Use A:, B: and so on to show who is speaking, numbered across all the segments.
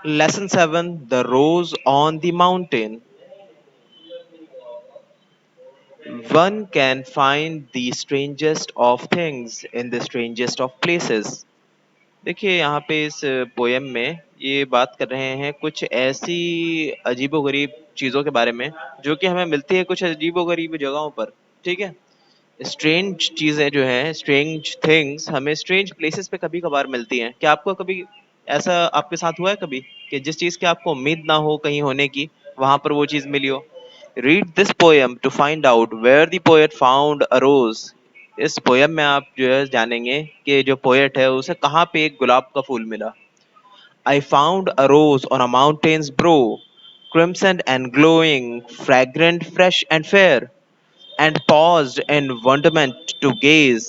A: Lesson 7, The Rose on the Mountain. One can find the strangest of things in the strangest of places. देखिए यहाँ पे इस poem में ये बात कर रहे हैं कुछ ऐसी अजीबोगरीब चीज़ों के बारे में जो कि हमें मिलती है कुछ अजीबोगरीब जगहों पर। ठीक है, स्ट्रेंज चीज़ें जो हैं, स्ट्रेंज थिंग्स हमें स्ट्रेंज प्लेसेस पे कभी कभार मिलती हैं। क्या आपको कभी ऐसा आपके साथ हुआ है कभी कि जिस चीज़ की आपको उम्मीद ना हो कहीं होने की, वहां पर वो चीज़ मिली हो? Read this poem to find out where the poet found a rose. इस पोयम में आप जो है जानेंगे कि जो पोएट है उसे कहाँ पे एक गुलाब का फूल मिला। I found a rose on a mountain's brow, crimson and glowing, fragrant, fresh and fair, and paused in wonderment to gaze.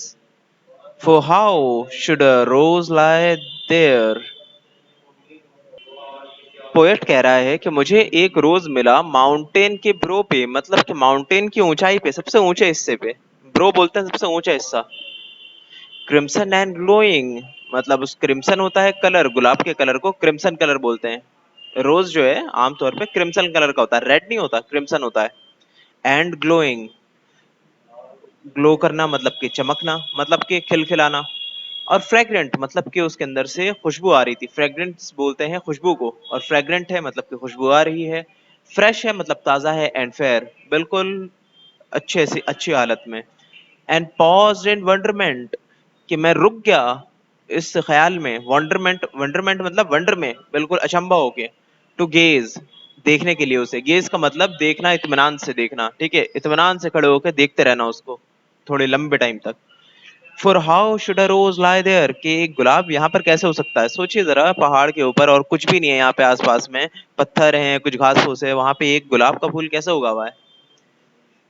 A: For how should a rose lie there? Poet कह रहा है कि मुझे एक रोज मिला माउंटेन के ब्रो पे, मतलब कि माउंटेन की ऊंचाई पे, सबसे ऊंचे हिस्से पे। ब्रो बोलते हैं सबसे ऊंचा हिस्सा। क्रिम्सन एंड ग्लोइंग, मतलब उस क्रिम्सन होता है कलर, गुलाब के कलर को क्रिम्सन कलर बोलते हैं। रोज जो है आमतौर पे क्रिम्सन कलर का होता है, रेड नहीं होता, क्रिम्सन होता है। एंड ग्लोइंग, ग्लो करना मतलब कि चमकना, मतलब कि खिलखिलाना। और फ्रेग्रेंट मतलब कि उसके अंदर से खुशबू आ रही थी, फ्रेग्रेंस बोलते हैं खुशबू को, और फ्रेग्रेंट है मतलब कि खुशबू आ रही है। फ्रेश है मतलब ताजा है, एंड फेयर बिल्कुल अच्छे से अच्छी हालत में। एंड पॉज्ड इन वंडरमेंट, कि मैं रुक गया इस ख्याल में। वंडरमेंट, वंडरमेंट मतलब वंडर में, बिल्कुल अचंभा हो गया। टू गेज, देखने के लिए उसे। गेज का मतलब देखना, इत्मीनान से देखना। ठीक है, इत्मीनान से खड़े होकर देखते रहना उसको थोड़े लंबे टाइम तक। For how should a rose lie there, कि एक गुलाब यहाँ पर कैसे हो सकता है? सोचिए जरा, पहाड़ के ऊपर और कुछ भी नहीं है यहाँ पे आसपास में, पत्थर हैं, कुछ घास फूस है, वहां पे एक गुलाब का फूल कैसे उगा हुआ है?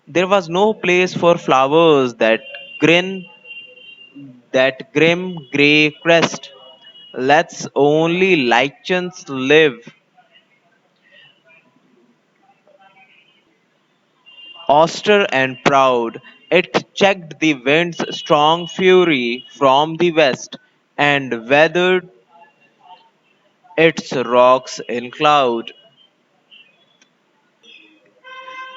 A: There was no place for flowers that grim grey crest. Let's only lichens live. Austere and proud, it checked the wind's strong fury from the west and weathered its rocks in cloud.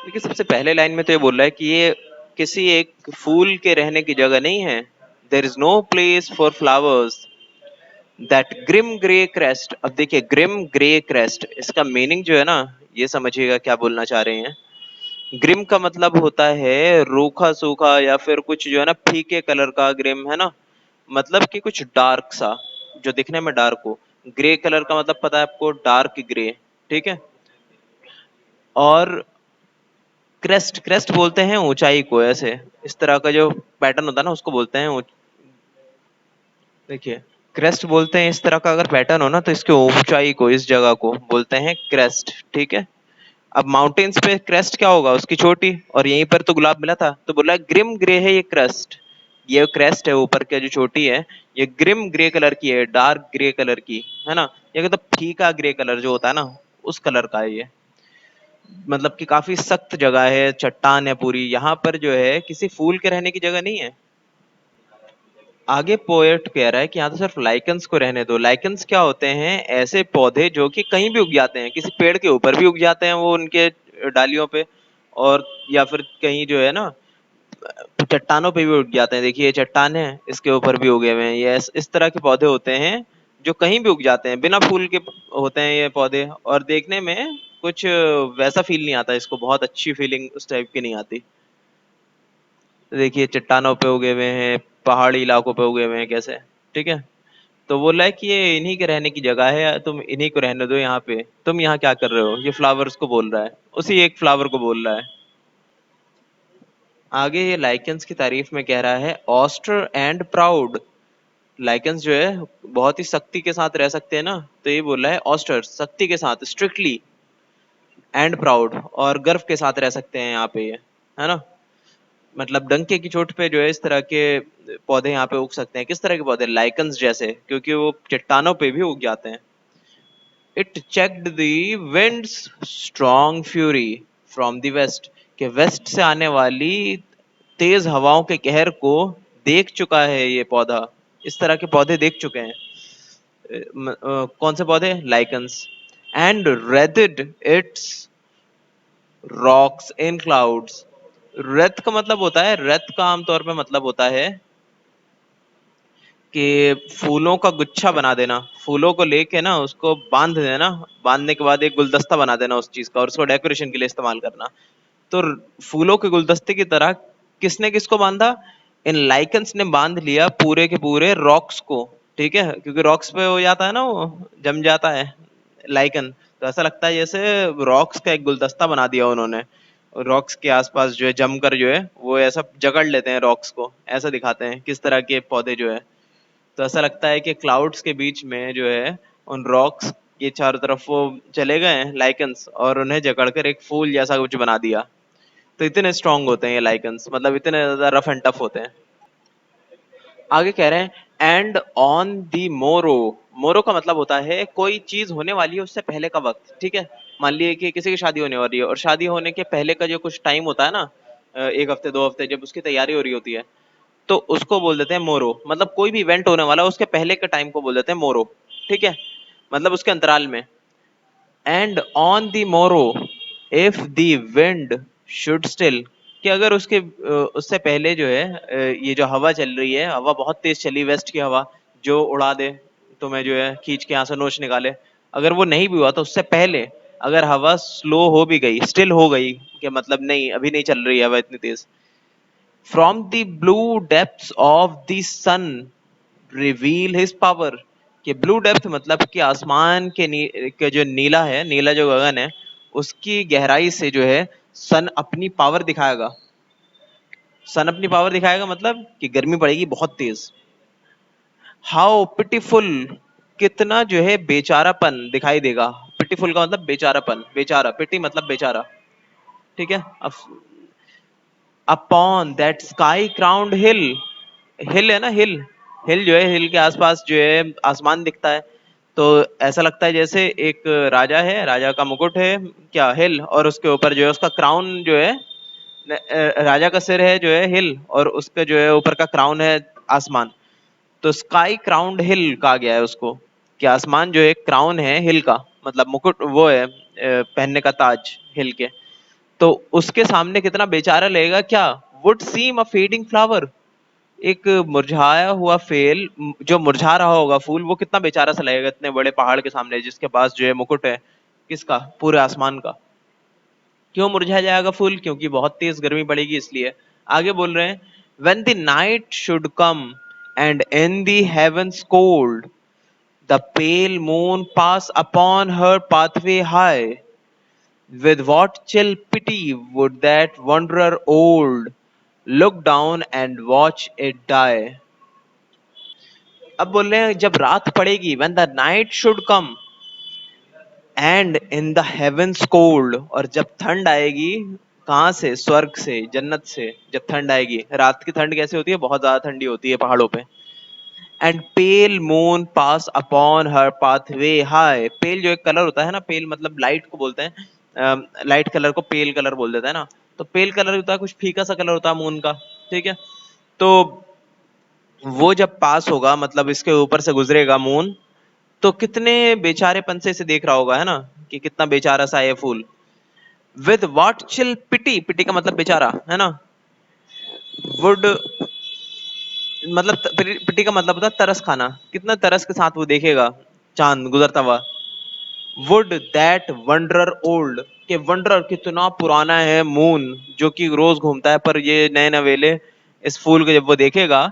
A: देखिए सबसे पहले line में तो ये बोल रहा है कि ये किसी एक फूल के रहने की जगह नहीं है। There is no place for flowers that grim grey crest. अब देखिए ग्रिम ग्रे क्रेस्ट, इसका मीनिंग जो है ना, ये समझिएगा क्या बोलना चाह रहे हैं। ग्रिम का मतलब होता है रूखा सूखा, या फिर कुछ जो है ना फीके कलर का ग्रिम है ना, मतलब कि कुछ डार्क सा, जो दिखने में डार्क हो। ग्रे कलर का मतलब पता है आपको, डार्क ग्रे। ठीक है। और क्रेस्ट, क्रेस्ट बोलते हैं ऊंचाई को, ऐसे इस तरह का जो पैटर्न होता है ना उसको बोलते हैं देखिए क्रेस्ट बोलते हैं इस तरह का अगर पैटर्न हो ना, तो इसके ऊंचाई को, इस जगह को बोलते हैं क्रेस्ट। ठीक है। अब माउंटेन्स पे क्रेस्ट क्या होगा? उसकी चोटी। और यहीं पर तो गुलाब मिला था, तो बोला ग्रिम ग्रे है ये क्रेस्ट। ये क्रेस्ट है ऊपर की जो चोटी है, ये ग्रिम ग्रे कलर की है, डार्क ग्रे कलर की, है ना। ये मतलब फीका ग्रे कलर जो होता है ना, उस कलर का है ये। मतलब कि काफी सख्त जगह है, चट्टान है पूरी, यहाँ पर जो है किसी फूल के रहने की जगह नहीं है। आगे पोएट कह रहा है कि यहाँ तो सिर्फ लाइकन्स को रहने दो। लाइकन्स क्या होते हैं? ऐसे पौधे जो कि कहीं भी उग जाते हैं, किसी पेड़ के ऊपर भी उग जाते हैं वो, उनके डालियों पे, और या फिर कहीं जो है ना चट्टानों पे भी उग जाते हैं। देखिए ये चट्टान है, इसके ऊपर भी उगे हुए हैं। ये इस तरह के पौधे होते हैं जो कहीं भी उग जाते हैं, बिना फूल के होते हैं ये पौधे, और देखने में कुछ वैसा फील नहीं आता, इसको बहुत अच्छी फीलिंग उस टाइप की नहीं आती। देखिए चट्टानों पे उगे हुए हैं, पहाड़ी इलाकों पे उगे हुए हैं कैसे। ठीक है। तो बोला है कि ये इन्हीं के रहने की जगह है, तुम इन्हीं को रहने दो यहाँ पे, तुम यहाँ क्या कर रहे हो? ये फ्लावर्स को बोल रहा है, उसी एक फ्लावर को बोल रहा है। आगे ये लाइकेंस की तारीफ में कह रहा है, ऑस्टर एंड प्राउड। लाइकेंस जो है बहुत ही सख्ती के साथ रह सकते हैं ना, तो ये बोल रहा है ऑस्टर सख्ती के साथ, स्ट्रिक्टली, एंड प्राउड और गर्व के साथ रह सकते हैं यहाँ पे ये, है ना। मतलब डंके की चोट पे जो है इस तरह के पौधे यहाँ पे उग सकते हैं। किस तरह के पौधे? लाइकन्स जैसे, क्योंकि वो चट्टानों पे भी उग जाते हैं। It checked the winds strong fury from the west, के वेस्ट से आने वाली तेज हवाओं के कहर को देख चुका है ये पौधा। इस तरह के पौधे देख चुके हैं। कौन से पौधे? Lichens. and wreathed its rocks in clouds। रथ का मतलब होता है, रथ का आमतौर पे मतलब होता है कि फूलों का गुच्छा बना देना, फूलों को लेके ना उसको बांध देना, बांधने के बाद एक गुलदस्ता बना देना उस चीज का और उसको डेकोरेशन के लिए इस्तेमाल करना। तो फूलों के गुलदस्ते की तरह किसने किसको बांधा? इन लाइकन्स ने बांध लिया पूरे के पूरे रॉक्स को। ठीक है, क्योंकि रॉक्स पे हो जाता है ना, वो जम जाता है लाइकन। तो ऐसा लगता है जैसे रॉक्स का एक गुलदस्ता बना दिया उन्होंने, रॉक्स के आसपास जो है जमकर जो है वो ऐसा जकड़ लेते हैं रॉक्स को, ऐसा दिखाते हैं किस तरह के पौधे जो है। तो ऐसा लगता है कि क्लाउड्स के बीच में जो है उन रॉक्स के चारों तरफ वो चले गए हैं लाइकन्स और उन्हें जकड़कर एक फूल जैसा कुछ बना दिया। तो इतने स्ट्रांग होते हैं ये लाइकन्स, मतलब इतने ज्यादा रफ एंड टफ होते हैं। आगे कह रहे हैं एंड ऑन दी मोरो। मोरो का मतलब होता है कोई चीज होने वाली है उससे पहले का वक्त। ठीक है, मान लिए कि किसी की शादी होने वाली है और शादी होने के पहले का जो कुछ टाइम होता है ना, एक हफ्ते दो हफ्ते जब उसकी तैयारी हो रही होती है, तो उसको बोल देते हैं मोरो। मतलब कोई भी इवेंट होने वाला है उसके पहले के टाइम को बोल देते हैं मोरो। ठीक है, मतलब उसके अंतराल में। एंड ऑन द मोरो if the wind should still, कि अगर उसके उससे पहले जो है ये जो हवा चल रही है, हवा बहुत तेज चली, वेस्ट की हवा जो उड़ा दे तुम्हें, जो है खींच के यहाँ से नोच निकाले, अगर वो नहीं भी हुआ तो उससे पहले अगर हवा स्लो हो भी गई, स्टिल हो गई, कि मतलब नहीं अभी नहीं चल रही है हवा इतनी तेज, from the blue depths of the sun reveal his power. कि ब्लू डेप्थ मतलब कि आसमान के जो नीला है, नीला जो गगन है, उसकी गहराई से जो है सन अपनी पावर दिखाएगा। सन अपनी पावर दिखाएगा मतलब कि गर्मी पड़ेगी बहुत तेज। हाउ पिटीफुल, कितना जो है बेचारापन दिखाई देगा। पिटीफुल का मतलब बेचारापन, बेचारा, पिटी मतलब बेचारा। ठीक है, अपॉन दैट स्काई क्राउंड हिल। हिल है ना, हिल, हिल जो है, हिल के आसपास जो है आसमान दिखता है। तो ऐसा लगता है जैसे एक राजा है, राजा का मुकुट है क्या, हिल, और उसके ऊपर जो है उसका क्राउन जो है, राजा का सिर है जो है हिल, और उसके जो है ऊपर का क्राउन है आसमान। तो स्काई क्राउंड हिल कहा गया है उसको, कि आसमान जो है क्राउन है हिल का, मतलब मुकुट वो है पहनने का ताज हिल के। तो उसके सामने कितना बेचारा लगेगा क्या, would seem a fading flower, एक मुरझाया हुआ फेल, जो मुरझा रहा होगा फूल, वो कितना बेचारा सा लगेगा इतने बड़े पहाड़ के सामने जिसके पास जो है मुकुट है किसका, पूरे आसमान का। क्यों मुरझा जाएगा फूल? क्योंकि बहुत तेज गर्मी पड़ेगी इसलिए। आगे बोल रहे हैं when the night should come and in the heavens cold the pale moon pass upon her pathway high, with what chill pity would that wanderer old look down and watch it die। अब बोल रहे हैं जब रात पड़ेगी, when the night should come and in the heavens cold, और जब ठंड आएगी, कहाँ से, स्वर्ग से, जन्नत से जब ठंड आएगी। रात की ठंड कैसे होती है, बहुत ज्यादा ठंडी होती है पहाड़ों पे। And pale moon pass upon her pathway high. Pale जो एक कलर होता है ना, पेल मतलब लाइट को बोलते हैं, लाइट कलर को पेल कलर बोल देता है ना। तो पेल कलर होता है कुछ फीका सा कलर होता है मून का। ठीक है, तो वो जब पास होगा, मतलब इसके ऊपर से गुजरेगा मून, तो कितने बेचारेपन से इसे देख रहा होगा, है ना, कि कितना बेचारा सा है फूल। विद व्हाट चिल पिटी, पिटी का मतलब बेचारा, है ना। वुड मतलब पिटी का मतलब होता है तरस खाना, कितना तरस के साथ वो देखेगा चांद गुजरता हुआ। वुड दैट वंडरर ओल्ड, के वंडरर कितना पुराना है मून, जो कि रोज घूमता है, पर ये नए नवेले इस फूल को जब वो देखेगा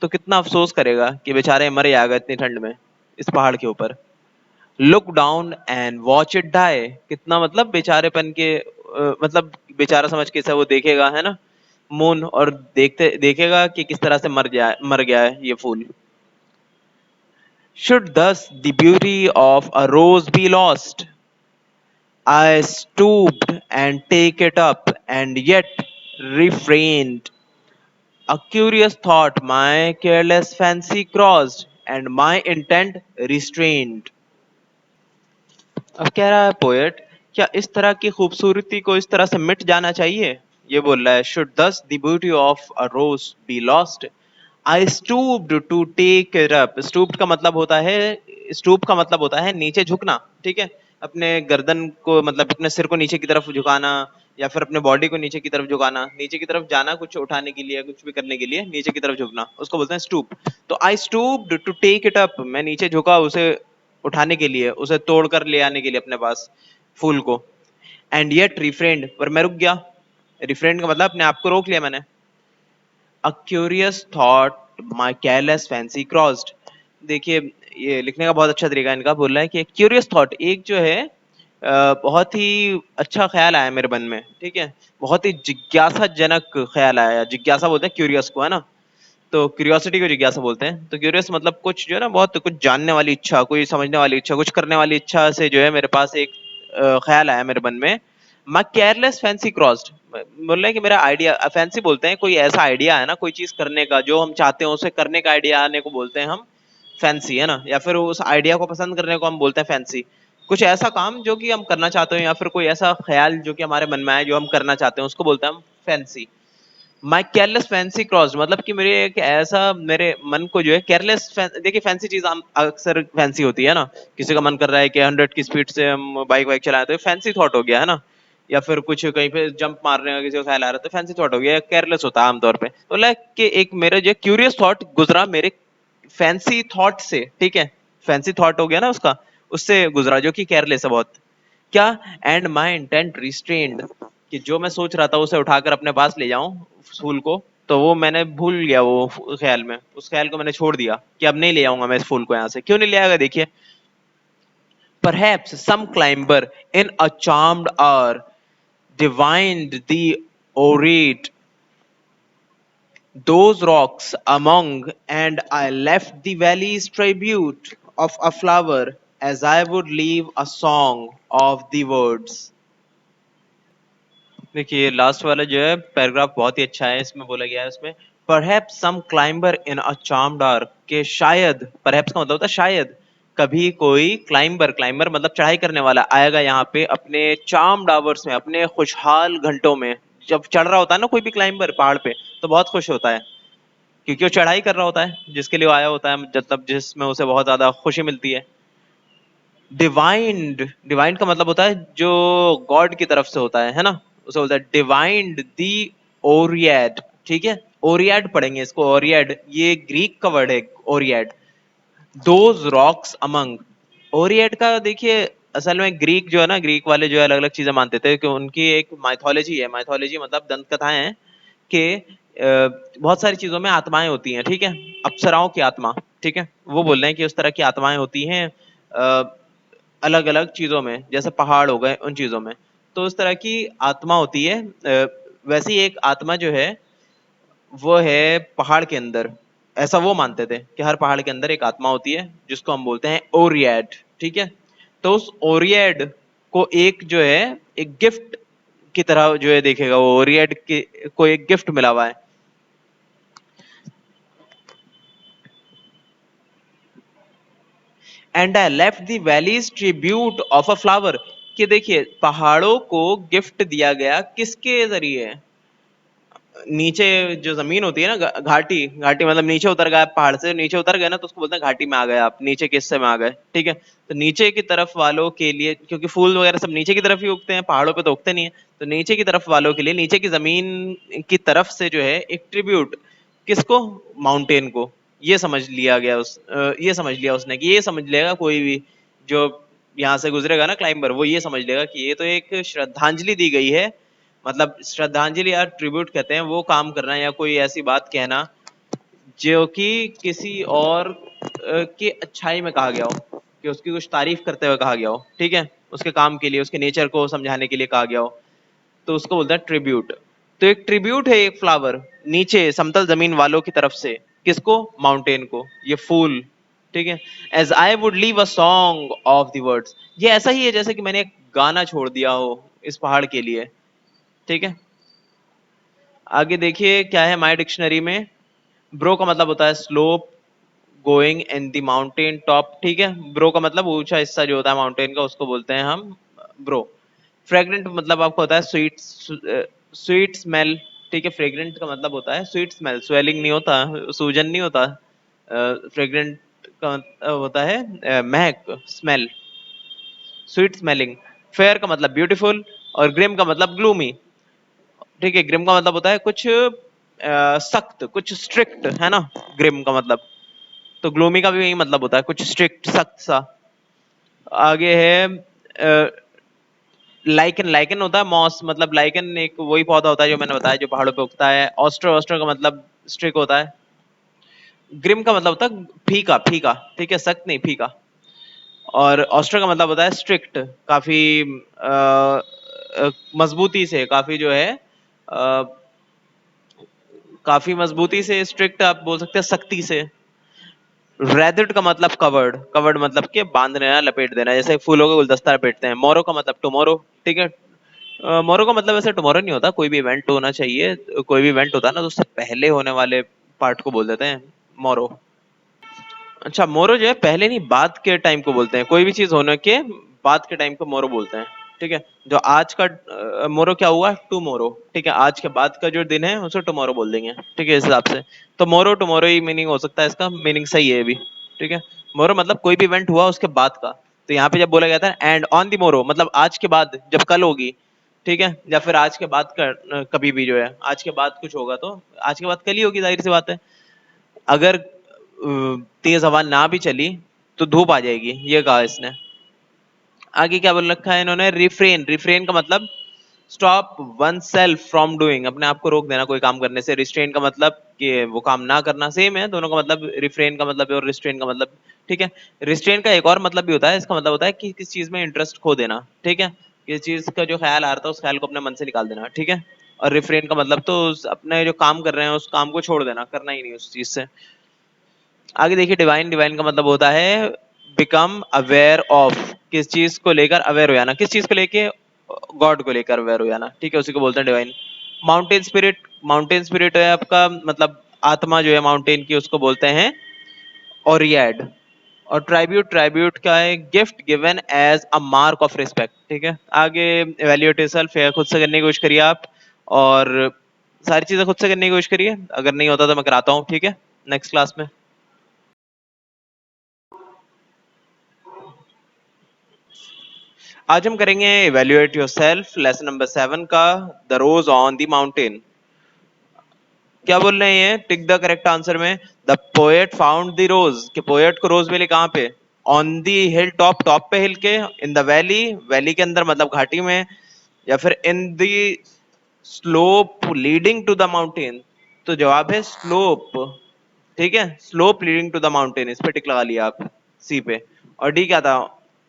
A: तो कितना अफसोस करेगा कि बेचारे मर जाएगा इतनी ठंड में इस पहाड़ के ऊपर। Look down and watch it die, कितना मतलब बेचारेपन के मतलब बेचारा समझ के इसे वो देखेगा, है ना, मून, और देखते देखेगा कि किस तरह से मर गया है ये फूल। Should thus the beauty of a rose be lost, I stooped and take it up, and yet refrained. A curious thought my careless fancy crossed, and my intent restrained। अब कह रहा है पोएट, क्या इस तरह की खूबसूरती को इस तरह से मिट जाना चाहिए? ये बोल रहा है शुड दस the beauty of a rose be lost, I stooped to take it up. Stooped का मतलब होता है, स्टूप का मतलब होता है नीचे झुकना। ठीक है, अपने गर्दन को मतलब अपने सिर को नीचे की तरफ झुकाना, या फिर अपने बॉडी को नीचे की तरफ झुकाना, नीचे की तरफ जाना कुछ उठाने के लिए, कुछ भी करने के लिए नीचे की तरफ झुकना, उसको बोलते हैं स्टूप। तो I stooped to take it up, मैं नीचे झुका उसे उठाने के लिए, उसे तोड़ कर ले आने के लिए अपने पास, फूल को। एंड येट रिफ्रेंड, पर मैं रुक गया। रिफ्रेंड का मतलब अपने आप को रोक लिया मैंने। A curious thought my careless fancy crossed. देखिए, ये लिखने का बहुत अच्छा तरीका है इनका। बोल रहा है कि क्यूरियस थॉट, एक जो है बहुत ही अच्छा ख्याल आया मेरे मन में, ठीक है, बहुत ही जिज्ञासाजनक ख्याल आया। जिज्ञासा बोलते हैं क्यूरियस को, है ना, तो क्यूरियोसिटी को जिज्ञासा बोलते हैं। तो क्यूरियस मतलब कुछ जो है ना, बहुत कुछ जानने वाली इच्छा, कोई समझने वाली इच्छा, कुछ करने वाली इच्छा से जो है मेरे पास एक ख्याल आया मेरे मन में। माई केयरलेस फैंसी क्रॉस्ड, बोल रहे हैं कि मेरा आइडिया, फैंसी बोलते हैं कोई ऐसा आइडिया है ना, कोई चीज करने का जो हम चाहते हैं उसे करने का आइडिया आने को बोलते हैं हम फैंसी, है ना, या फिर उस आइडिया को पसंद करने को हम बोलते हैं फैंसी। कुछ ऐसा काम जो कि हम करना चाहते हो, या फिर कोई ऐसा ख्याल जो कि हमारे मन में आए जो हम करना चाहते हैं, उसको बोलते हैं हम फैंसी। माई केयरलेस फैंसी क्रॉस मतलब कि मेरे एक ऐसा, मेरे मन को जो है केयरलेस, देखिए फैंसी चीज अक्सर फैंसी होती है ना, किसी का मन कर रहा है कि 100 की स्पीड से हम बाइक वाइक चलाए, तो फैंसी थॉट हो गया, है ना। या फिर कुछ कहीं पे जंप मारने का किसी को ख्याल आ रहा है, तो फैंसी थॉट हो गया, केयरलेस होता है आमतौर पे। तो लाइक कि एक मेरा जो क्यूरियस थॉट गुजरा मेरे फैंसी थॉट से, ठीक है, फैंसी थॉट हो गया ना उसका, उससे गुजरा जो कि केयरलेस है बहुत। क्या, एंड माई इंटेंट रिस्ट्रेन्ड, कि जो मैं सोच रहा था उसे उठाकर अपने पास ले जाऊं फूल को, तो वो मैंने भूल गया, वो ख्याल में, उस ख्याल को मैंने छोड़ दिया कि अब नहीं ले आऊंगा मैं इस फूल को यहाँ से। क्यों नहीं ले आएगा, देखिए, perhaps some climber in a charmed hour divined the aureate those rocks among, and I left the valley's tribute of a flower as I would leave a song of the words। देखिए last वाला जो है paragraph बहुत ही अच्छा है। इसमें बोला गया है, उसमें perhaps some climber in a charmed arc, के शायद, परहैप्स का मतलब होता है शायद, कभी कोई क्लाइंबर, क्लाइंबर मतलब चढ़ाई करने वाला, आएगा यहाँ पे अपने चार्म्ड आवर्स में, अपने खुशहाल घंटों में। जब चढ़ रहा होता है ना कोई भी क्लाइंबर पहाड़ पे, तो बहुत खुश होता है, क्योंकि वो चढ़ाई कर रहा होता है जिसके लिए वो आया होता है, मतलब जिसमें उसे बहुत ज्यादा खुशी मिलती है। डिवाइंड, डिवाइंड का मतलब होता है जो गॉड की तरफ से होता है ना, उसे बोलता है डिवाइंड दी ओरियड, ठीक है, ओरियड पढ़ेंगे इसको, ओरियड, ये ग्रीक का वर्ड है ओरियड। दोज रॉक्स अमंग, ओरियड का देखिए असल में ग्रीक जो है ना, ग्रीक वाले जो है अलग अलग चीजें मानते थे, कि उनकी एक माइथोलॉजी है, माइथोलॉजी मतलब दंत कथाएं हैं कि बहुत सारी चीजों में आत्माएं होती हैं, ठीक है, अप्सराओं की आत्मा, ठीक है, वो बोल रहे हैं कि उस तरह की आत्माएं होती हैं अलग अलग चीजों में, जैसे पहाड़ हो गए उन चीजों में, तो उस तरह की आत्मा होती है। वैसी एक आत्मा जो है वो है पहाड़ के अंदर, ऐसा वो मानते थे कि हर पहाड़ के अंदर एक आत्मा होती है जिसको हम बोलते हैं ओरियड, ठीक है। तो उस ओरियड को एक जो है एक गिफ्ट की तरह जो है देखेगा, वो ओरियड के को एक गिफ्ट मिला हुआ है। And I left the valleys tribute of a flower, कि देखिए पहाड़ों को गिफ्ट दिया गया किसके जरिए, नीचे जो जमीन होती है ना, घाटी, घाटी मतलब नीचे उतर गए, पहाड़ से नीचे उतर गए ना, तो उसको बोलते हैं घाटी में आ गए आप, नीचे के हिस्से में आ गए, ठीक है। तो नीचे की तरफ वालों के लिए, क्योंकि फूल वगैरह सब नीचे की तरफ ही उगते हैं, पहाड़ों पे तो उगते नहीं है, तो नीचे की तरफ वालों के लिए, नीचे की जमीन की तरफ से जो है एक ट्रिब्यूट, किसको, माउंटेन को, ये समझ लिया गया ये समझ लिया उसने, कि ये समझ लेगा कोई भी जो यहाँ से गुजरेगा ना क्लाइंबर, वो ये समझ लेगा कि ये तो एक श्रद्धांजलि दी गई है, मतलब श्रद्धांजलि या ट्रिब्यूट कहते हैं वो काम करना, या कोई ऐसी बात कहना जो कि किसी और की अच्छाई में कहा गया हो, कि उसकी कुछ तारीफ करते हुए कहा गया हो, ठीक है, उसके काम के लिए, उसके नेचर को समझाने के लिए कहा गया हो, तो उसको बोलता है ट्रिब्यूट। तो एक ट्रिब्यूट है एक फ्लावर नीचे समतल जमीन वालों की तरफ से, किसको, माउंटेन को, ये फूल, ठीक है। As I would leave a song of the words, ये ऐसा ही है जैसे कि मैंने एक गाना छोड़ दिया हो इस पहाड़ के लिए, ठीक है। आगे देखिए क्या है माय डिक्शनरी में। ब्रो का मतलब होता है slope, going in the mountain top, ठीक है, ब्रो का मतलब ऊंचा हिस्सा जो होता है माउंटेन का, उसको बोलते हैं हम ब्रो। फ्रेग्रेंट मतलब आपको होता है स्वीट, स्वीट स्मेल, ठीक है, फ्रेग्रेंट का मतलब होता है स्वीट स्मेल, स्वेलिंग नहीं होता, सूजन नहीं होता, फ्रेग्रेंट का होता है महक, स्मेल। Sweet smelling. फेयर का मतलब ब्यूटीफुल, और ग्रिम का मतलब ग्लूमी। ठीक है, ग्रिम का मतलब होता है कुछ सख्त, कुछ स्ट्रिक्ट, है ना, ग्रिम का मतलब। तो ग्लूमी का भी यही मतलब होता है, कुछ स्ट्रिक्ट, सख्त सा। आगे है लाइकन। लाइकन होता है मॉस, मतलब लाइकन एक वही पौधा होता है जो मैंने बताया, जो पहाड़ों पे उगता है। ऑस्टर, ऑस्टर का मतलब स्ट्रिक होता है। ग्रिम का मतलब होता है फीका, फीका, ठीक है, सख्त नहीं, फीका। और ऑस्टर का मतलब होता है स्ट्रिक्ट, काफी मजबूती से, काफी जो है काफी मजबूती से, स्ट्रिक्ट आप बोल सकते हैं, सख्ती से। रेदिड का मतलब कवर्ड। कवर्ड मतलब कि बांध देना, लपेट देना, जैसे फूलों का गुलदस्ता लपेटते हैं। मोरो का मतलब टुमारो, ठीक है। मोरो का मतलब ऐसे टुमारो नहीं होता, कोई भी इवेंट होना चाहिए, कोई भी इवेंट होता है ना, तो उससे पहले होने वाले पार्ट को बोल देते हैं मोरो। अच्छा, मोरो जो है पहले नहीं, बाद के टाइम को बोलते हैं, कोई भी चीज होने के बाद के टाइम को मोरो बोलते हैं। ठीक है, जो आज का मोरो क्या हुआ, टुमारो, ठीक है, आज के बाद का जो दिन है उसे टुमारो बोल देंगे, ठीक है, इस हिसाब से। तो मोरो टुमारो ही मीनिंग हो सकता है, इसका मीनिंग सही है अभी। ठीक है, मोरो मतलब कोई भी इवेंट हुआ उसके बाद का। तो यहाँ पे जब बोला गया था एंड ऑन दी मोरो, मतलब आज के बाद, जब कल होगी, ठीक है, या फिर आज के बाद का कभी भी जो है आज के बाद कुछ होगा, तो आज के बाद कल ही होगी, जाहिर सी बात है। अगर तेज हवा ना भी चली तो धूप आ जाएगी, ये कहा इसने। आगे क्या बोल रखा है इन्होंने, रिफ्रेन। रिफ्रेन का मतलब stop one self from doing, अपने आप को रोक देना कोई काम करने से। रिस्ट्रेन का मतलब कि वो काम ना करना, सेम है दोनों का मतलब, रिफ्रेन का मतलब और रिस्ट्रेन का मतलब। ठीक है, रिस्ट्रेन का एक और मतलब भी होता है, इसका मतलब होता है कि किस चीज में इंटरेस्ट खो देना। ठीक है, किस चीज का जो ख्याल आ रहा था उस ख्याल को अपने मन से निकाल देना। ठीक है, और रिफ्रेन का मतलब तो अपने जो काम कर रहे हैं उस काम को छोड़ देना, करना ही नहीं उस चीज से। आगे देखिए, डिवाइन। डिवाइन का मतलब होता है बिकम अवेयर ऑफ, किस चीज को लेकर अवेयर हो जाना, किस चीज को लेके, गॉड को लेकर अवेयर हो जाना। ठीक है, उसी को बोलते हैं divine. Mountain spirit. Mountain spirit है आपका मतलब आत्मा जो है माउंटेन की, उसको बोलते हैं ओरिएड। और ट्राइब्यूट। ट्राइब्यूट क्या है, gift given as a mark of respect. ठीक है, आगे इवैल्यूएट योरसेल्फ है, खुद से करने की कोशिश करिए आप, और सारी चीजें खुद से करने की कोशिश करिए, अगर नहीं होता तो मैं कराता हूँ, ठीक है, नेक्स्ट क्लास में। आज हम करेंगे इवेल्युएट योरसेल्फ, लेसन नंबर 7 का, the rose on the mountain. क्या बोल रहे हैं, टिक द करेक्ट आंसर में। The poet found the rose, कि पोएट को रोज मिली कहाँ पे, on the hill top, top पे हिल के, इन द वैली, वैली के अंदर मतलब घाटी में, या फिर in the slope leading to the mountain. तो जवाब है स्लोप। ठीक है, slope leading to the mountain, इस पे टिक लगा लिया आप, सी पे। और डी क्या था,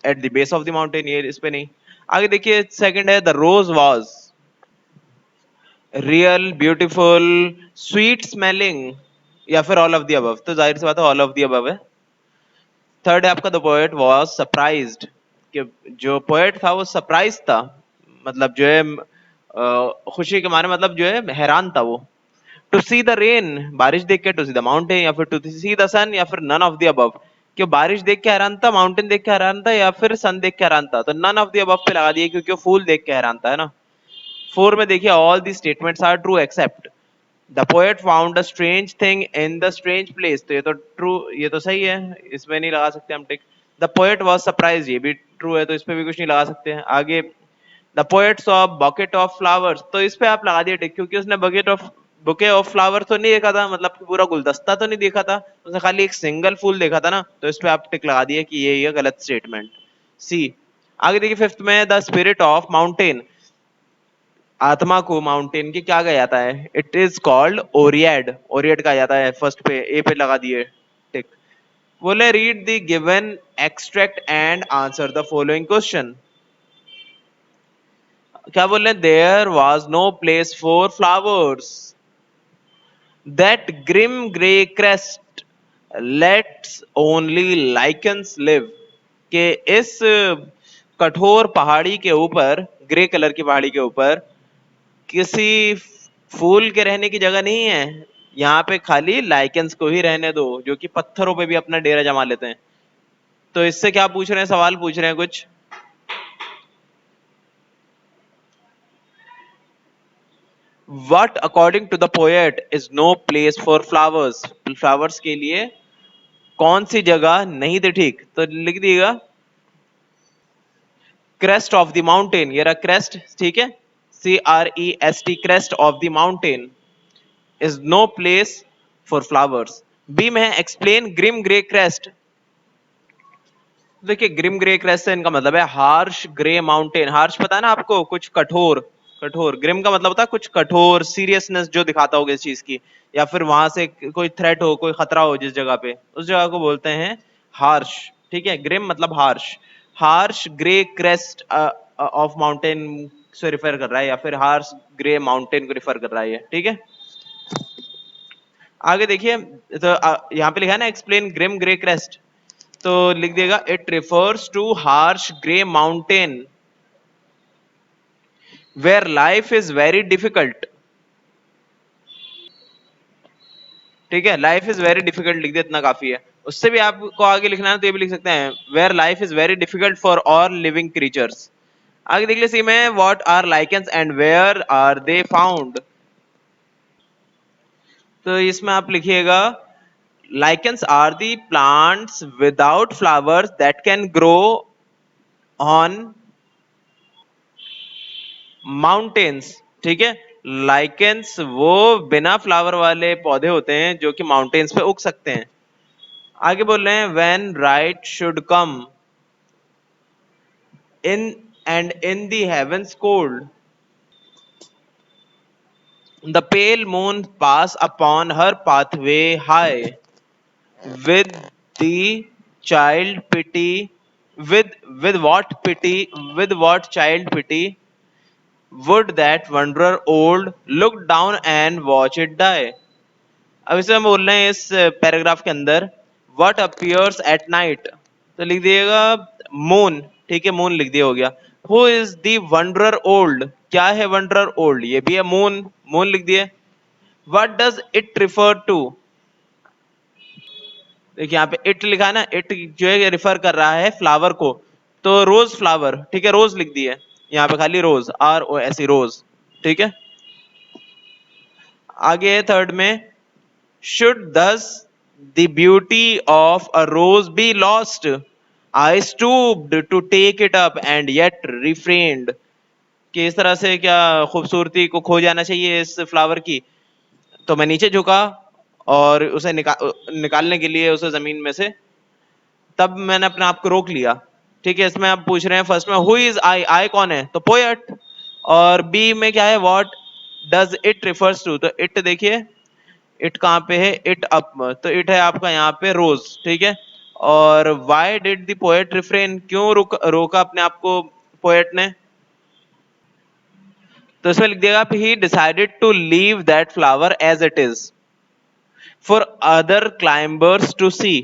A: at the base of the mountain, ये इस पे नहीं। आगे देखिए, सेकंड है, the rose was real, beautiful, sweet smelling, या फिर ऑल ऑफ द अबव। तो जाहिर सी बात है ऑल ऑफ द अबव है। थर्ड है आपका, द पोएट वाज सरप्राइज्ड, कि जो पोएट था वो सरप्राइज था, मतलब जो है खुशी के मारे, मतलब जो है हैरान था वो। टू सी द रेन, बारिश देख के, टू सी द माउंटेन, या फिर टू सी द सन, या फिर नन ऑफ द अबव। क्यों बारिश देख के हैरान था, माउंटेन देख के हैरान था, या फिर सन देख के हैरान था। तो नन ऑफ द अबव पे लगा दिए, क्योंकि वो फूल देख के हैरान था, है ना। फोर में देखिए, all the statements are true except the poet found a strange thing in the strange place. तो ये तो ट्रू, ये तो सही है, इसमें नहीं लगा सकते हम टिक। द पोएट वाज सरप्राइज, ये भी ट्रू है, तो इस पे भी कुछ नहीं लगा सकते हैं। आगे, the poet saw bucket of flowers, तो इस पे आप लगा दिए टिक, क्योंकि उसने bucket of, bouquet of flower तो नहीं देखा था, मतलब पूरा गुलदस्ता तो नहीं देखा था, उसने खाली एक सिंगल फूल देखा था ना, तो इस पे आप टिक लगा दिए कि ये गलत स्टेटमेंट, सी। आगे देखिए, फिफ्थ में, द स्पिरिट ऑफ माउंटेन, आत्मा को माउंटेन की क्या कहा जाता है, इट इज कॉल्ड ओरियड। ओरियड कहा जाता है, फर्स्ट पे, ए पे लगा दिए टिक। बोले, read the given extract and answer the following question. क्या बोल रहे हैं, there was no place for flowers, that grim grey crest lets only lichens live, के इस कठोर पहाड़ी के ऊपर, ग्रे कलर की पहाड़ी के ऊपर किसी फूल के रहने की जगह नहीं है, यहाँ पे खाली लाइकेंस को ही रहने दो, जो कि पत्थरों पे भी अपना डेरा जमा लेते हैं। तो इससे क्या पूछ रहे हैं, सवाल पूछ रहे हैं कुछ, what according to the poet is no place for flowers, flowers के लिए कौन सी जगह नहीं थी ठीक, तो लिख दिएगा crest of the mountain, ये रहा crest, ठीक है, CREST, crest of the mountain is no place for flowers. B में है explain grim grey crest. देखिए ग्रिम ग्रे क्रेस्ट से इनका मतलब है हार्श ग्रे माउंटेन. हार्श पता है ना आपको, कुछ कठोर. कठोर. ग्रिम का मतलब होता है कुछ कठोर, सीरियसनेस जो दिखाता हो किसी चीज की, या फिर वहां से कोई थ्रेट हो, कोई खतरा हो जिस जगह पे, उस जगह को बोलते हैं हार्श. ठीक है, ग्रिम मतलब harsh. Harsh grey crest of mountain से रिफर कर रहा है, या फिर हार्श ग्रे माउंटेन को रिफर कर रहा है. ठीक है, आगे देखिए. तो यहाँ पे लिखा है ना एक्सप्लेन ग्रिम ग्रे क्रेस्ट, तो लिख देगा it refers to harsh grey mountain where life is very difficult. ठीक है, लाइफ इज वेरी डिफिकल्ट लिख दे, इतना काफी है. उससे भी आपको आगे लिखना है तो ये भी लिख सकते हैं where life is very difficult for all living creatures. आगे देख लीजिए में what are lichens and where are they found. तो इसमें आप लिखिएगा lichens are the plants without flowers that can grow on mountains. ठीक है, लाइकेंस वो बिना फ्लावर वाले पौधे होते हैं जो कि माउंटेन्स पे उग सकते हैं. आगे बोल रहे हैं when right should come in and in the heavens cold the pale moon pass upon her pathway high with the child pity with what pity with what child pity would that wanderer old look down and watch it die. अब इसे हम बोल रहे हैं इस paragraph के अंदर what appears at night, तो लिख दिएगा मून. ठीक है, मून लिख दिया, हो गया. who is the wanderer old, क्या है wanderer old, ये भी है मून. मून लिख दिए. what does it refer to, देखिए यहाँ पे इट लिखा है ना, इट जो है रिफर कर रहा है फ्लावर को, तो रोज फ्लावर. ठीक है, रोज लिख दिए यहाँ पे, खाली रोज, ROS रोज. ठीक है, आगे थर्ड में शुड दस the beauty of a rose be lost I stooped to take it up and yet refrained, कि इस तरह से क्या खूबसूरती को खो जाना चाहिए इस फ्लावर की, तो मैं नीचे झुका और उसे निकालने के लिए उसे जमीन में से, तब मैंने अपने आप को रोक लिया. ठीक है, इसमें आप पूछ रहे हैं फर्स्ट में हु इज आई, आई कौन है, तो पोएट. और बी में क्या है what does it refers to, तो इट देखिए इट कहाँ पे है, इट अप, तो इट है आपका यहाँ पे रोज. ठीक है, और why did the poet refrain, क्यों रोका अपने आप को पोएट ने, तो इसमें लिख दिएगा he decided to leave that flower as it is for other climbers to see,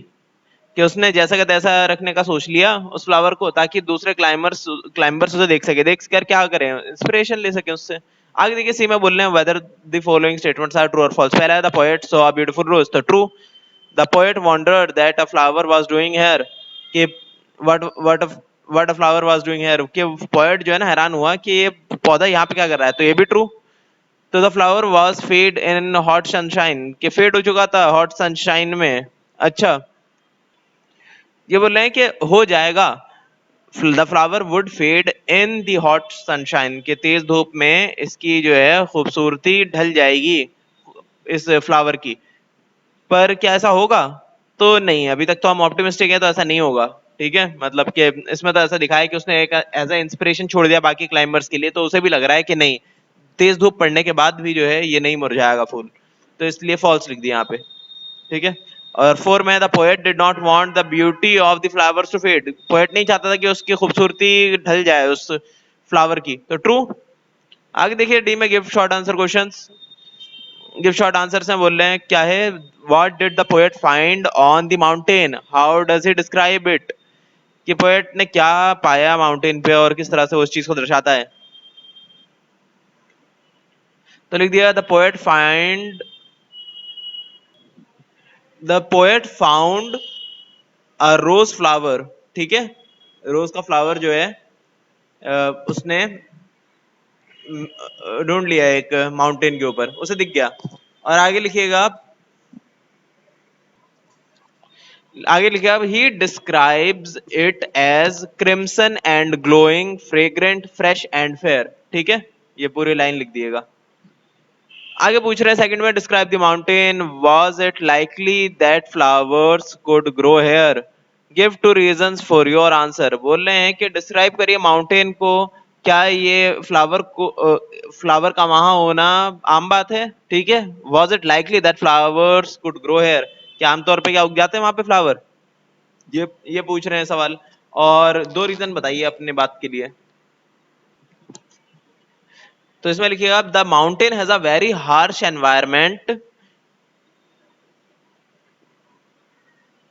A: कि उसने जैसा का तैसा रखने का सोच लिया उस फ्लावर को, ताकि दूसरे क्लाइंबर्स उसे देख सके, देख कर क्या करें, इंस्पिरेशन ले सके उससे. आगे देखिए सी में बोल रहे हैं whether the following statements are true or false. पहला है the poet saw a beautiful rose, तो true. The poet wondered that a flower was doing here, कि what what what a flower was doing here, कि poet जो है ना हैरान हुआ कि ये पौधा यहाँ पे क्या कर रहा है, तो ये भी ट्रू. तो the flower was fade in hot sunshine, कि फेड हो चुका था हॉट सनशाइन में. अच्छा, ये बोल रहे हैं कि हो जाएगा, the flower would fade in the hot sunshine, के तेज धूप में इसकी जो है खूबसूरती ढल जाएगी इस फ्लावर की. पर क्या ऐसा होगा, तो नहीं, अभी तक तो हम ऑप्टिमिस्टिक है, तो ऐसा नहीं होगा. ठीक है, मतलब कि इसमें तो ऐसा दिखा है कि उसने एक एज ए इंस्पिरेशन छोड़ दिया बाकी क्लाइंबर्स के लिए, तो उसे भी लग रहा है कि नहीं, तेज धूप पड़ने के बाद भी जो है ये नहीं मुरझाएगा फूल, तो इसलिए फॉल्स लिख दिया यहाँ पे. ठीक है, और फोर में the poet did not want the beauty of the flowers to fade, poet नहीं चाहता था कि उसकी खूबसूरती ढल जाए उस फ्लावर की, तो ट्रू. आगे देखिए डी में give short answer questions. Give short answer से बोल रहे हैं क्या है, what did the poet find on the mountain, how does he describe it, कि पोएट ने क्या पाया माउंटेन पे और किस तरह से उस चीज को दर्शाता है. तो लिख दिया the poet found a rose flower. ठीक है, रोज का फ्लावर जो है उसने ढूंढ लिया एक माउंटेन के ऊपर, उसे दिख गया. और आगे लिखिएगा आगे लिखा he describes it as crimson and glowing fragrant fresh and fair. ठीक है, ये पूरी लाइन लिख दिएगा। आगे पूछ रहे हैं सेकंड में, describe the mountain, was it likely that flowers could grow here, give two reasons for your answer. बोल रहे हैं कि डिस्क्राइब करिए माउंटेन को, क्या ये फ्लावर को फ्लावर का वहां होना आम बात है? ठीक है, was it likely that flowers could grow here, क्या आमतौर पे क्या उग जाते हैं वहां पे फ्लावर, ये पूछ रहे हैं सवाल। और दो रीजन बताइए अपने बात के लिए। तो इसमें लिखिएगा the mountain has a very harsh environment,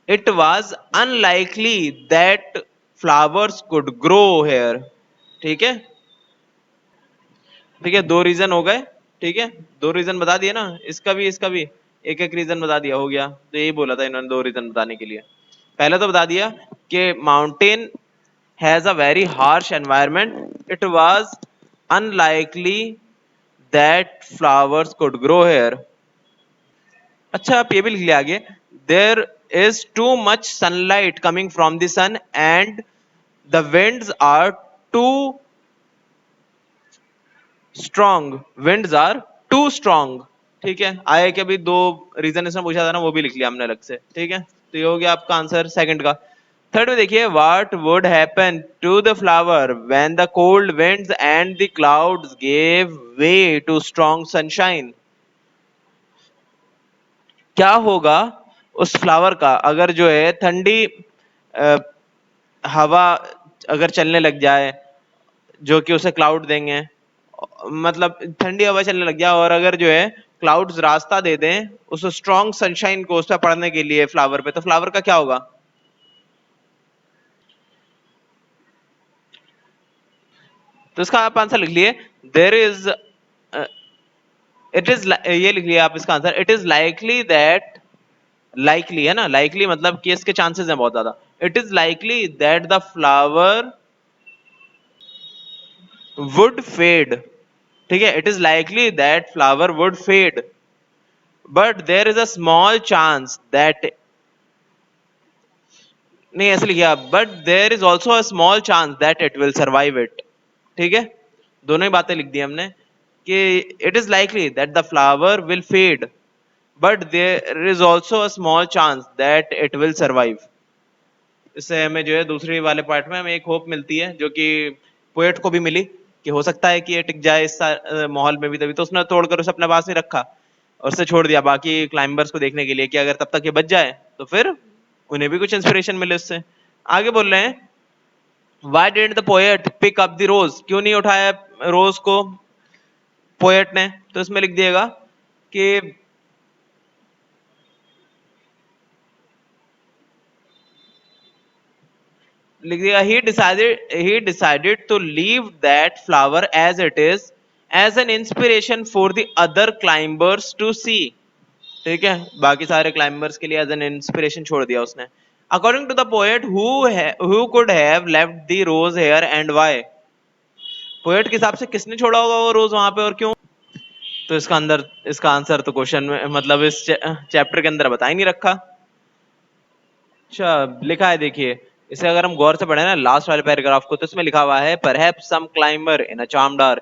A: it was unlikely that flowers could grow here. ठीक है, ठीक है, दो रीजन हो गए। ठीक है, दो रीजन बता दिए ना, इसका भी एक एक रीजन बता दिया, हो गया। तो यही बोला था इन्होंने दो रीजन बताने के लिए। पहले तो बता दिया कि mountain has a very harsh environment, it was unlikely that flowers could grow here. अच्छा, आप ये भी लिख लिया आगे, there is too much sunlight coming from the sun and the winds are too strong, winds are too strong। ठीक है, आए के भी दो रीजन इसमें पूछा था ना, वो भी लिख लिया हमने अलग से। ठीक है, तो ये हो गया आपका आंसर सेकंड का। थर्ड में देखिए, what would happen to the flower when the cold winds and the clouds gave way to strong sunshine। क्या होगा उस फ्लावर का अगर जो है ठंडी हवा अगर चलने लग जाए, जो कि उसे क्लाउड देंगे, मतलब ठंडी हवा चलने लग जाए और अगर जो है क्लाउड्स रास्ता दे दें उस स्ट्रॉन्ग सनशाइन को उस पर पड़ने के लिए फ्लावर पे, तो फ्लावर का क्या होगा? तो इसका आप आंसर लिख लिए, देर इज इट इज, ये लिख लिया आप इसका answer, it is likely that, likely है ना, लाइकली मतलब कि इसके चांसेस हैं बहुत ज्यादा, it is likely that the flower would fade. ठीक है, it is likely that flower would fade but there is a small chance that, नहीं ऐसे लिखिए आप, but there is also a small chance that it will survive it. ठीक है, दोनों ही बातें लिख दी हमने कि it is likely that the flower will fade but there is also a small chance that it will survive. इससे हमें जो है दूसरी वाले पार्ट में हमें एक होप मिलती है, जो कि पोएट को भी मिली, कि हो सकता है कि ये टिक जाए इस माहौल में भी, तभी तो उसने तोड़कर उसे अपने पास नहीं रखा और उसे छोड़ दिया बाकी क्लाइंबर्स को देखने के लिए, कि अगर तब तक ये बच जाए तो फिर उन्हें भी कुछ इंस्पिरेशन मिले उससे। आगे बोल रहे हैं, why didn't the poet pick up the rose, क्यों नहीं उठाया रोज को पोएट ने? तो इसमें लिख दिएगा कि, लिख दिया he decided to leave that flower as it is as an inspiration for the other climbers to see। ठीक है, बाकी सारे क्लाइंबर्स के लिए एज एन इंस्पिरेशन छोड़ दिया उसने। According to the poet, who could have left the rose here and why, poet के हिसाब से किसने छोड़ा होगा वो रोज वहां पे और क्यों? तो इसका आंसर तो क्वेश्चन में, मतलब इस चैप्टर के अंदर बता ही नहीं रखा। अच्छा, लिखा है देखिए, इसे अगर हम गौर से पढ़े ना लास्ट वाले पैराग्राफ को, तो इसमें लिखा हुआ है perhaps some climber in a charmed hour,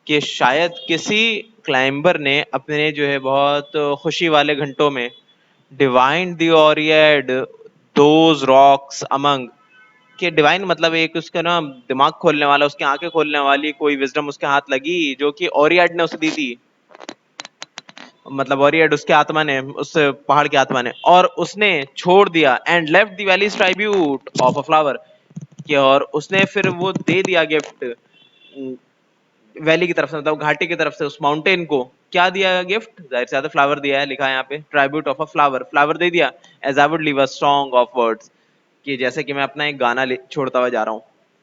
A: कि शायद किसी क्लाइंबर ने अपने जो है बहुत खुशी वाले घंटों में divined the oread those rocks among, कि डिवाइन मतलब एक उसका ना दिमाग खोलने वाला, उसकी आंखें खोलने वाली कोई विजडम उसके हाथ लगी, जो कि ओरियड ने उसे दी थी, मतलब ओरियड उसके आत्मा ने, उस पहाड़ की आत्मा ने, और उसने छोड़ दिया and left the valleys tribute of a flower, कि और उसने फिर वो दे दिया गिफ्ट वैली की तरफ से, मतलब घाटी की तरफ से उस माउंटेन को, क्या दिया गिफ्ट? जाहिर से ज्यादा फ्लावर दिया है, लिखा है यहाँ पे tribute of a flower, flower दे दिया, as I would leave a song of words, कि जैसे कि मैं अपना एक गाना छोड़ता हुआ जा रहा हूँ।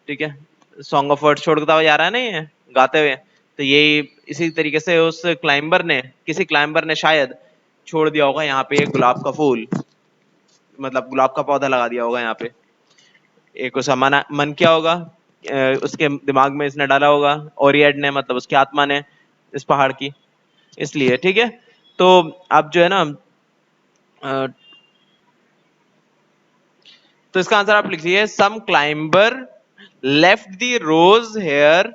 A: ठीक है, सॉन्ग ऑफ वर्ड्स छोड़ता हुआ जा रहा है नहीं है गाते हुए, तो यही इसी तरीके से उस क्लाइंबर ने, किसी क्लाइंबर ने शायद छोड़ दिया होगा यहाँ पे एक गुलाब का फूल, मतलब गुलाब का पौधा लगा दिया होगा यहाँ पे, एक उसका मन किया होगा, उसके दिमाग में इसने डाला होगा, ओरियड ने मतलब उसकी आत्मा ने, इस पहाड़ की, इसलिए। ठीक है, तो अब जो है ना तो इसका आंसर आप लिखिए some climber left the rose here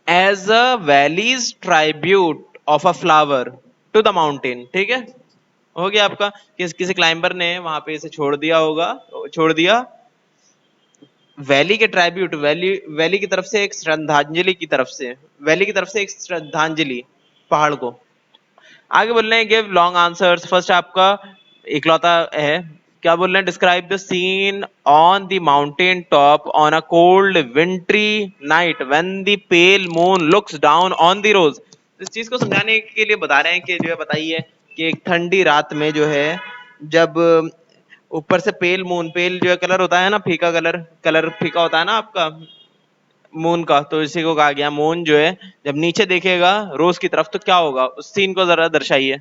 A: as a valley's tribute of a flower to the mountain. ठीक है, हो गया आपका। किसी क्लाइंबर ने वहां पे इसे छोड़ दिया होगा, छोड़ दिया वैली के ट्राइब्यूट, वैली की तरफ से एक श्रद्धांजलि की तरफ से, वैली की तरफ से एक श्रद्धांजलि पहाड़ को। आगे बोल रहे हैं गिव लॉन्ग आंसर्स। फर्स्ट आपका इकलौता है, क्या बोल रहे हैं? Describe the scene on the mountain top on a cold wintry night when the pale moon looks down on the rose. इस चीज को समझाने के लिए बता रहे हैं कि जो है बताइए कि एक ठंडी रात में जो है, जब ऊपर से पेल मून, पेल जो है कलर होता है ना, फीका कलर, कलर फीका होता है ना आपका मून का, तो इसी को कहा गया मून जो है जब नीचे देखेगा रोज की तरफ तो क्या होगा, उस सीन को जरा दर्शाइए।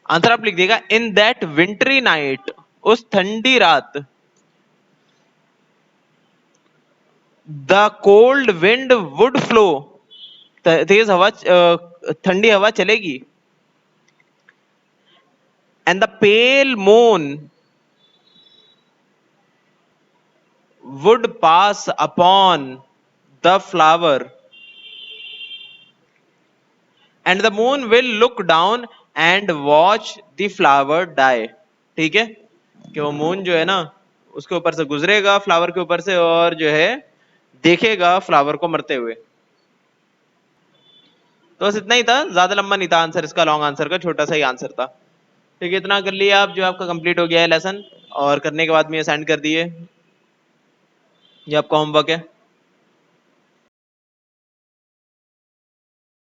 A: आंसर आप लिख देगा इन दैट विंटरी नाइट, उस ठंडी रात, the cold wind would flow, तेज हवा, ठंडी हवा चलेगी, and the pale moon would pass upon the flower and the moon will look down and watch the flower die. ठीक है, कि वो मून जो है ना उसके ऊपर से गुजरेगा, फ्लावर के ऊपर से, और जो है देखेगा फ्लावर को मरते हुए। तो बस इतना ही था, ज्यादा लंबा नहीं था आंसर इसका, लॉन्ग आंसर का छोटा सा ही आंसर था। ठीक है, इतना कर लिया आप, जो आपका कंप्लीट हो गया है लेसन, और करने के बाद में ये सेंड कर दिए, ये आपका होमवर्क है।